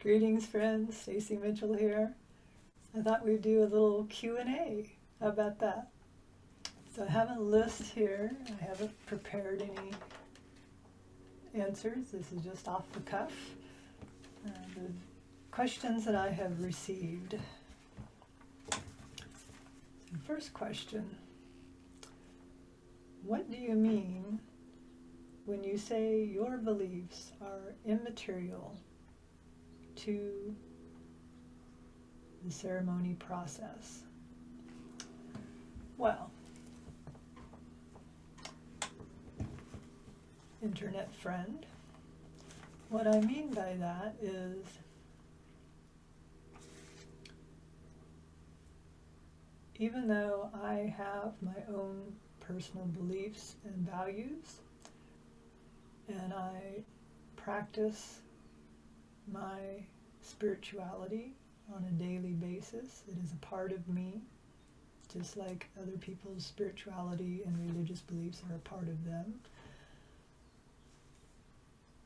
Greetings, friends. Stacy Mitchell here. I thought we'd do a little Q&A. How about that? So I have a list here. I haven't prepared any answers. This is just off the cuff. The questions that I have received. So first question. What do you mean when you say your beliefs are immaterial to the ceremony process? Well, internet friend, what I mean by that is even though I have my own personal beliefs and values, and I practice my spirituality on a daily basis. It is a part of me, just like other people's spirituality and religious beliefs are a part of them.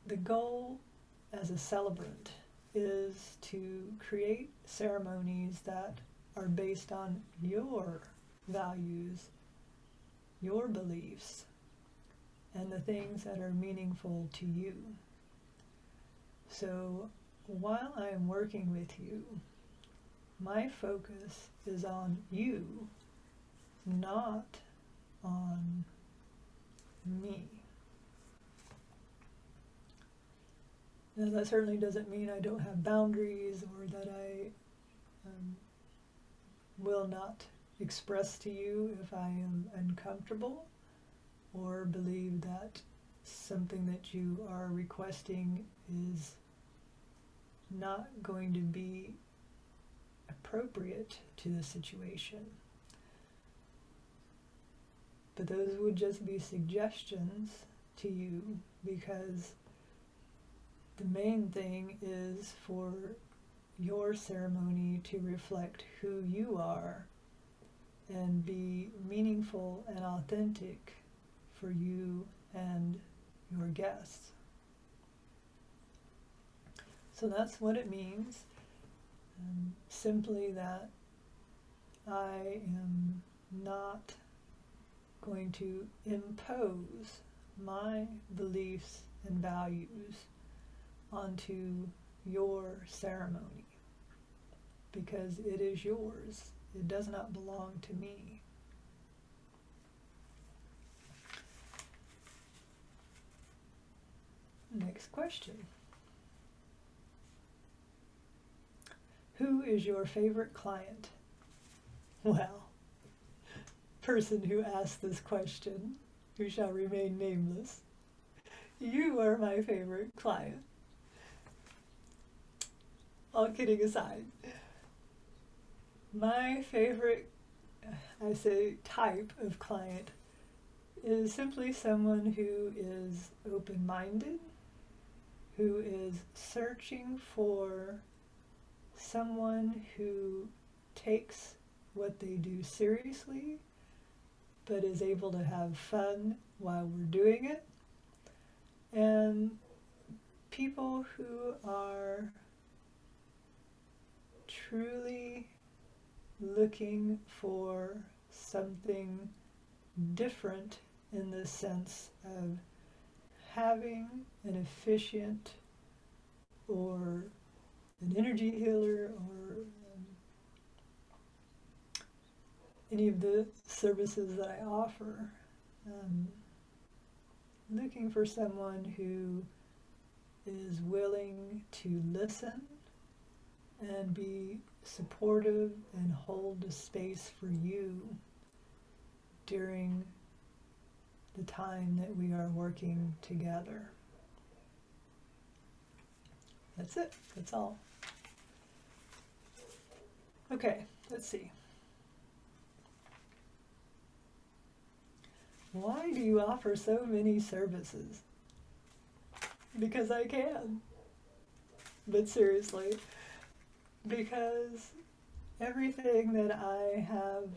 The goal as a celebrant is to create ceremonies that are based on your values, your beliefs, and the things that are meaningful to you. So while I am working with you, my focus is on you, not on me. Now that certainly doesn't mean I don't have boundaries or that I will not express to you if I am uncomfortable or believe that something that you are requesting is not going to be appropriate to the situation. But those would just be suggestions to you, because the main thing is for your ceremony to reflect who you are and be meaningful and authentic for you and your guests. So that's what it means. Simply that I am not going to impose my beliefs and values onto your ceremony, because it is yours. It does not belong to me. Next question. Who is your favorite client? Well, person who asked this question, who shall remain nameless, you are my favorite client. All kidding aside, my favorite, I say, type of client is simply someone who is open-minded, who is searching for someone who takes what they do seriously, but is able to have fun while we're doing it, and people who are truly looking for something different in the sense of having an efficient or an energy healer or any of the services that I offer. Looking for someone who is willing to listen and be supportive and hold the space for you during the time that we are working together. That's it. That's all. Okay, let's see. Why do you offer so many services? Because I can. But seriously, because everything that I have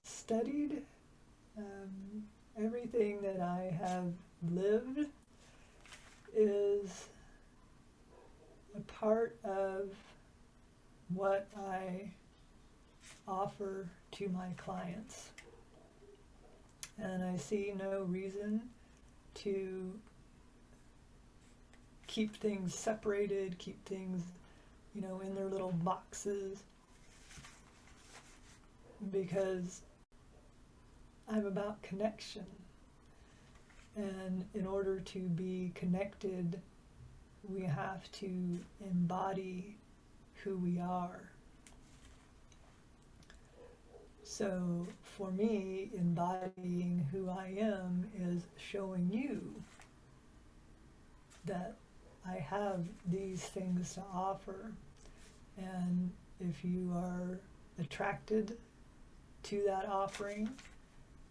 studied, everything that I have lived is a part of what I offer to my clients. And I see no reason to keep things separated, keep things, in their little boxes, because I'm about connection. And in order to be connected, we have to embody who we are. So for me, embodying who I am is showing you that I have these things to offer. And if you are attracted to that offering,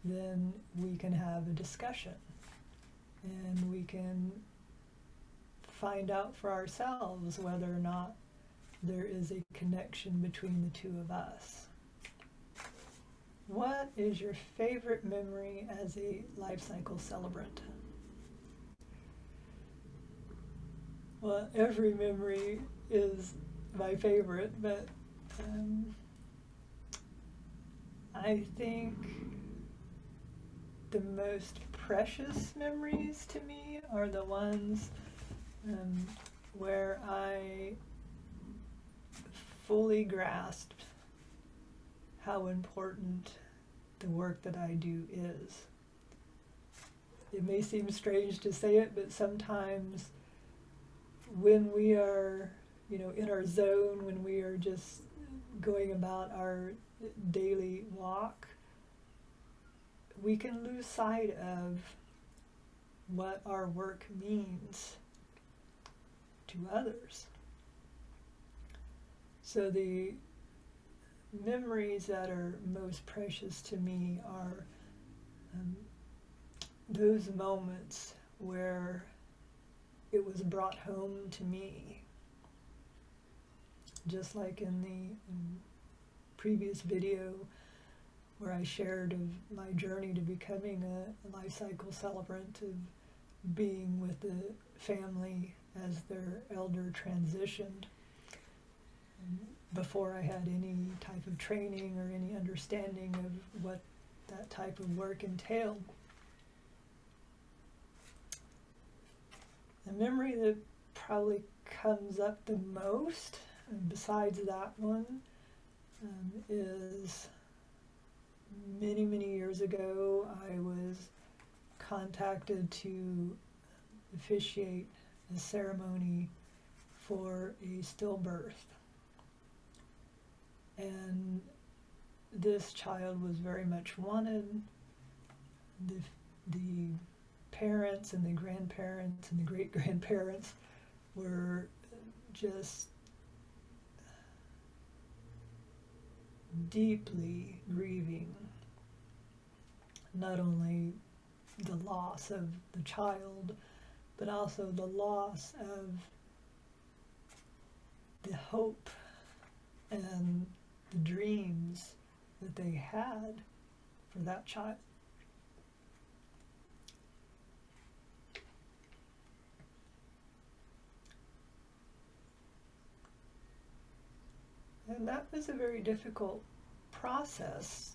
then we can have a discussion and we can find out for ourselves whether or not there is a connection between the two of us. What is your favorite memory as a Life-Cycle Celebrant? Well, every memory is my favorite, but I think the most precious memories to me are the ones where I fully grasped how important the work that I do is. It may seem strange to say it, but sometimes when we are, in our zone, when we are just going about our daily walk, we can lose sight of what our work means to others. So the memories that are most precious to me are those moments where it was brought home to me. Just like in the previous video where I shared of my journey to becoming a Life-Cycle Celebrant, of being with the family as their elder transitioned. Before I had any type of training or any understanding of what that type of work entailed. The memory that probably comes up the most, besides that one, is many, many years ago I was contacted to officiate a ceremony for a stillbirth. And this child was very much wanted. The parents and the grandparents and the great-grandparents were just deeply grieving not only the loss of the child, but also the loss of the hope and the dreams that they had for that child. And that was a very difficult process,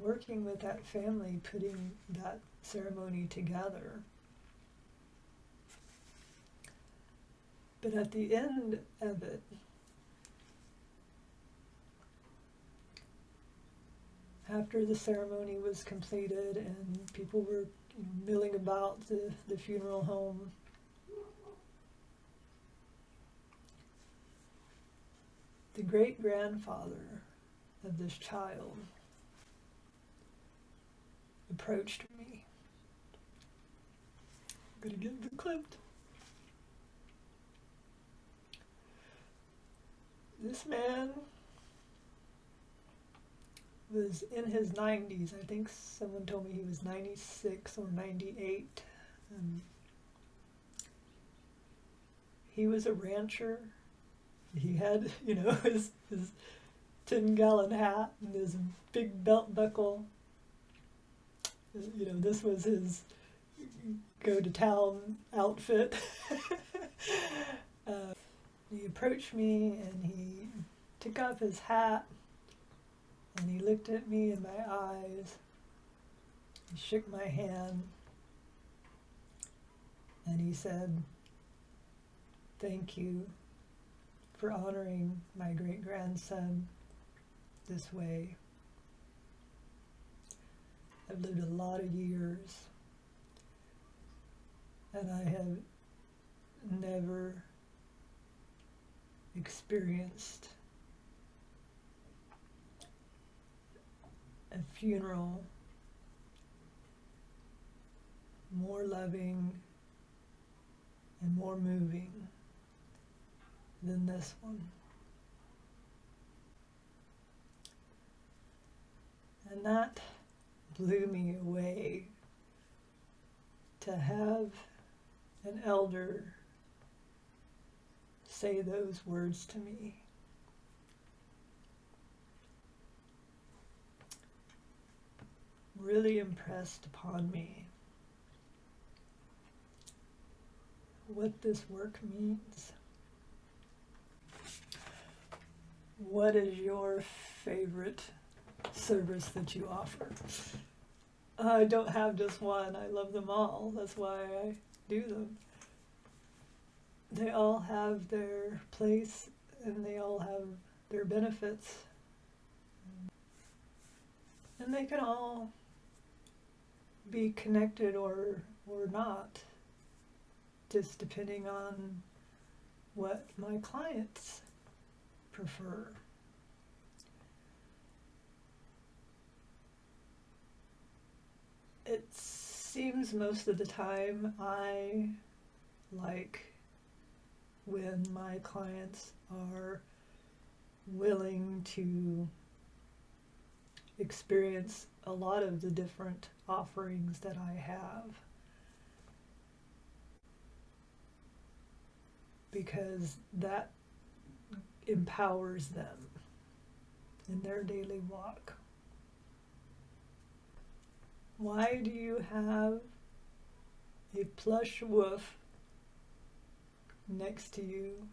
working with that family, putting that ceremony together. But at the end of it, after the ceremony was completed and people were milling about the funeral home, the great-grandfather of this child approached me. I'm going to get the clip. This man was in his 90s. I think someone told me he was 96 or 98. He was a rancher. He had, his 10-gallon hat and his big belt buckle. This was his go-to-town outfit. He approached me and he took off his hat and he looked at me in my eyes. He shook my hand and he said, "Thank you for honoring my great-grandson this way. I've lived a lot of years and I have never experienced a funeral more loving and more moving than this one." And that blew me away, to have an elder say those words to me. Really impressed upon me what this work means. What is your favorite service that you offer? I don't have just one. I love them all. That's why I do them. They all have their place and they all have their benefits. And they can all be connected or not, just depending on what my clients prefer. It seems most of the time I like when my clients are willing to experience a lot of the different offerings that I have, because that empowers them in their daily walk. Why do you have a plush wolf next to you?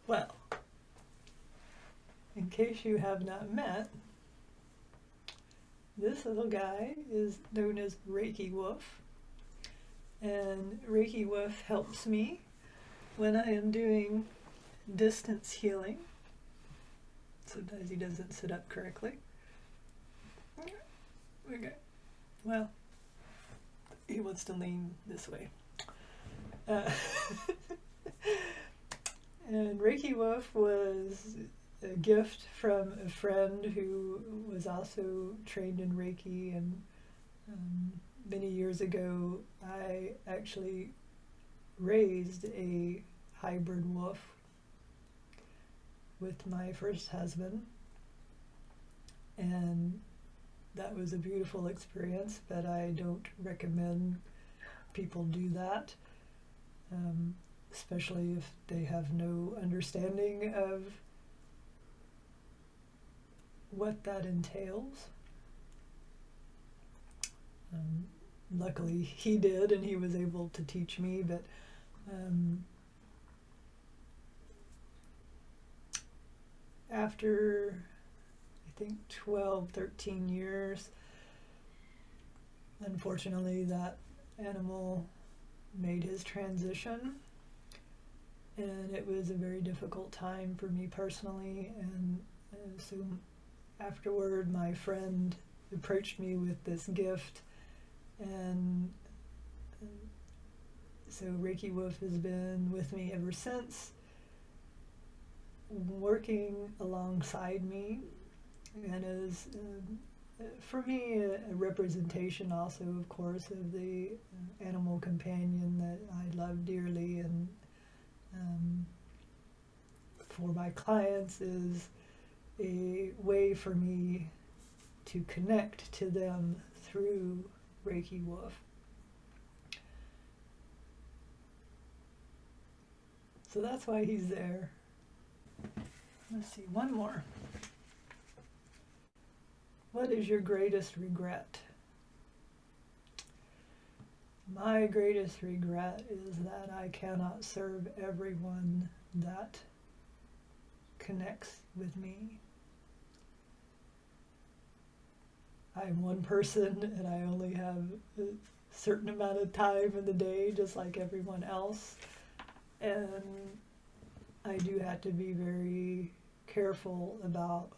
Well, in case you have not met, this little guy is known as Reiki Wolf, and Reiki Wolf helps me when I am doing distance healing. Sometimes he doesn't sit up correctly. Okay. Well, he wants to lean this way. And Reiki Wolf was a gift from a friend who was also trained in Reiki, and many years ago I actually raised a hybrid wolf with my first husband, and that was a beautiful experience, but I don't recommend people do that, especially if they have no understanding of what that entails. Luckily he did, and he was able to teach me, but after I think 12, 13 years, unfortunately that animal made his transition, and it was a very difficult time for me personally, and so afterward my friend approached me with this gift, and so Reiki Wolf has been with me ever since, working alongside me, and is for me a representation also, of course, of the animal companion that I love dearly, and for my clients is a way for me to connect to them through Reiki Wolf. So that's why he's there. Let's see, one more. What is your greatest regret? my greatest regret is that I cannot serve everyone that connects with me. I'm one person and I only have a certain amount of time in the day, just like everyone else. And I do have to be very careful about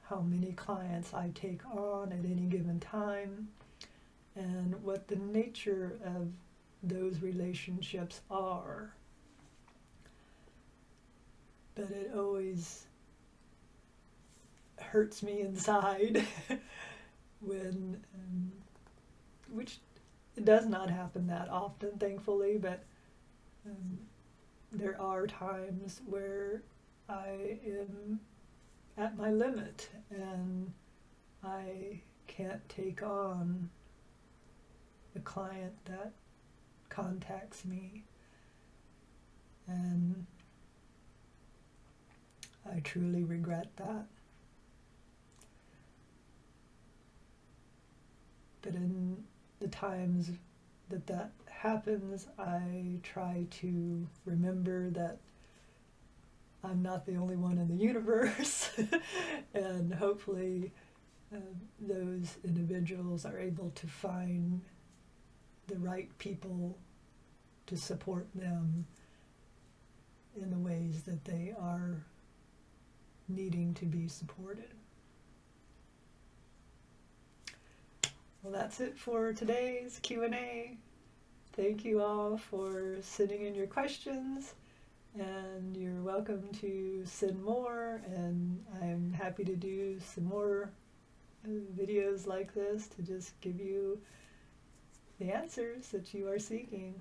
how many clients I take on at any given time and what the nature of those relationships are. But it always hurts me inside when, which does not happen that often, thankfully, but there are times where I am at my limit and I can't take on a client that contacts me, and I truly regret that. But in the times that that happens, I try to remember that I'm not the only one in the universe, and hopefully those individuals are able to find the right people to support them in the ways that they are needing to be supported. Well, that's it for today's Q&A. Thank you all for sending in your questions, and you're welcome to send more, and I'm happy to do some more videos like this to just give you the answers that you are seeking.